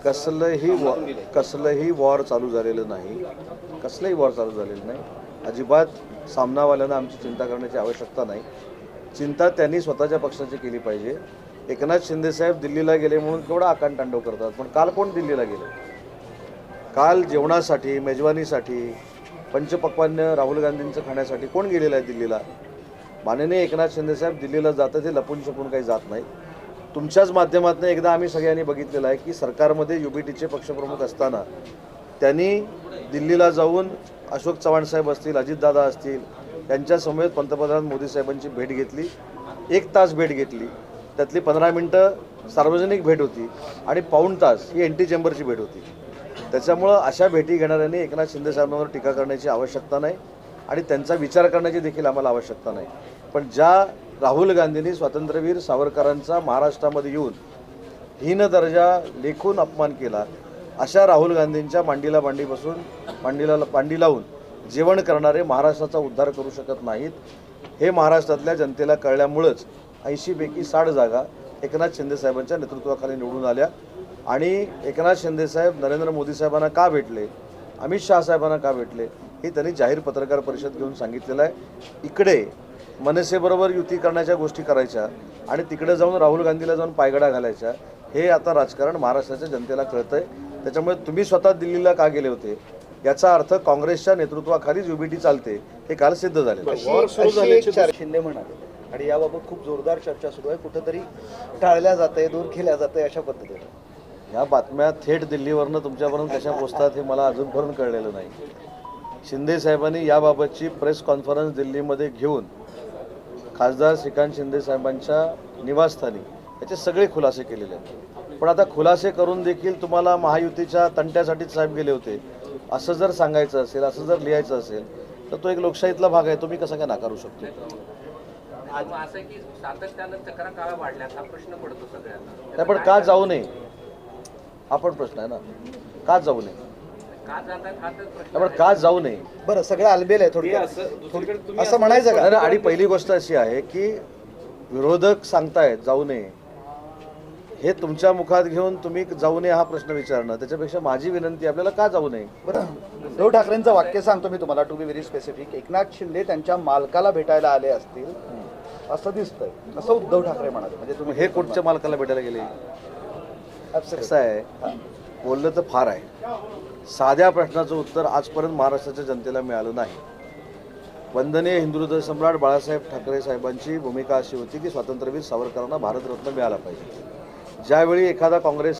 कसलंही वॉर चालू झालेलं नाही. कसलंही वॉर चालू झालेलं नाही. अजिबात सामनावाल्यांना आमची चिंता करण्याची आवश्यकता नाही. चिंता त्यांनी स्वतःच्या पक्षाची केली पाहिजे. एकनाथ शिंदेसाहेब दिल्लीला गेले म्हणून केवढा आकांतांडव करतात, पण काल कोण दिल्लीला गेले? काल जेवणासाठी, मेजवानीसाठी, पंचपक्वान्न राहुल गांधींचं खाण्यासाठी कोण गेलेलं आहे दिल्लीला? माननीय एकनाथ शिंदेसाहेब दिल्लीला जातं ते लपून छपून काही जात नाही. तुमच्याच माध्यमातून एकदा आम्ही सगळ्यांनी बघितलेलं आहे की सरकारमध्ये युबीटीचे पक्षप्रमुख असताना त्यांनी दिल्लीला जाऊन अशोक चव्हाण साहेब असतील, अजितदादा असतील, त्यांच्यासमवेत पंतप्रधान मोदी साहेबांची भेट घेतली. 1 तास भेट घेतली. त्यातली 15 मिनटं सार्वजनिक भेट होती आणि पाऊण तास ही एंटी चेंबरची भेट होती. त्याच्यामुळं अशा भेटी घेणाऱ्यांनी एकनाथ शिंदे साहेबांवर टीका करण्याची आवश्यकता नाही आणि त्यांचा विचार करण्याची देखील आम्हाला आवश्यकता नाही. पण ज्या राहुल गांधींनी स्वातंत्र्यवीर सावरकरांचा महाराष्ट्रामध्ये येऊन हीन दर्जा लेखून अपमान केला, अशा राहुल गांधींच्या मांडीला मांडी बसून मांडी लावून जेवण करणारे महाराष्ट्राचा उद्धार करू शकत नाहीत. हे महाराष्ट्रातल्या जनतेला कळल्यामुळंच 80 पैकी 60 जागा एकनाथ शिंदेसाहेबांच्या नेतृत्वाखाली निवडून आल्या. आणि एकनाथ शिंदेसाहेब नरेंद्र मोदी साहेबांना का भेटले, अमित शहा साहेबांना का भेटले, हे त्यांनी जाहीर पत्रकार परिषद घेऊन सांगितलेलं आहे. इकडे मनसेबरोबर युती करण्याच्या गोष्टी करायच्या आणि तिकडे जाऊन राहुल गांधीला जाऊन पायगडा घालायच्या, हे आता राजकारण महाराष्ट्राच्या जनतेला कळतं आहे. त्याच्यामुळे तुम्ही स्वतः दिल्लीला का गेले होते याचा अर्थ काँग्रेसच्या नेतृत्वाखालीच युबीटी चालते हे काल सिद्ध झाले. शिंदे म्हणाले आणि याबाबत खूप जोरदार चर्चा सुरू आहे. कुठंतरी टाळल्या जाते, दूर केल्या जाते अशा पद्धतीने. ह्या बातम्या थेट दिल्लीवरनं तुमच्यापर्यंत कशा पोचतात हे मला अजूनपर्यंत कळलेलं नाही. शिंदे साहेबांनी याबाबतची प्रेस कॉन्फरन्स दिल्लीमध्ये घेऊन खासदार श्रीकांत शिंदे साहेबांच्या निवासस्थानी याचे सगळे खुलासे केलेले आहेत. पण आता खुलासे करून देखील तुम्हाला महायुतीच्या तंट्यासाठीच साहेब गेले होते असं जर सांगायचं असेल, असं जर लिहायचं असेल तर तो एक लोकशाहीतला भाग आहे. तुम्ही कसा काय नाकारू शकतो? नाही, पण का जाऊ नये हा पण प्रश्न आहे ना. का जाऊ नये? पण का जाऊ नये? बरं, सगळं अलबेल आहे थोडक्यात असं म्हणायचं का? आणि पहिली गोष्ट अशी आहे की विरोधक सांगतायत जाऊ नये, हे तुमच्या मुखात घेऊन तुम्ही जाऊ नये हा प्रश्न विचारणं, त्याच्यापेक्षा माझी विनंती आपल्याला का जाऊ नये. बरं, उद्धव ठाकरेंचं वाक्य सांगतो मी तुम्हाला, to be very specific. Eknath Shinde त्यांच्या मालकाला भेटायला आले असतील असं दिसतंय, असं उद्धव ठाकरे म्हणाले. म्हणजे तुम्ही हे कुठच्या मालकाला भेटायला गेले? कसं आहे, बोललं तर फार आहे. साध्या प्रश्नाचं उत्तर आजपर्यंत महाराष्ट्राच्या जनतेला मिळालं नाही. वंदनीय हिंदुहृदय सम्राट बाळासाहेब ठाकरे साहेबांची भूमिका अशी होती की स्वातंत्र्यवीर सावरकरांना भारतरत्न मिळाला पाहिजे. ज्यावेळी एखादा काँग्रेस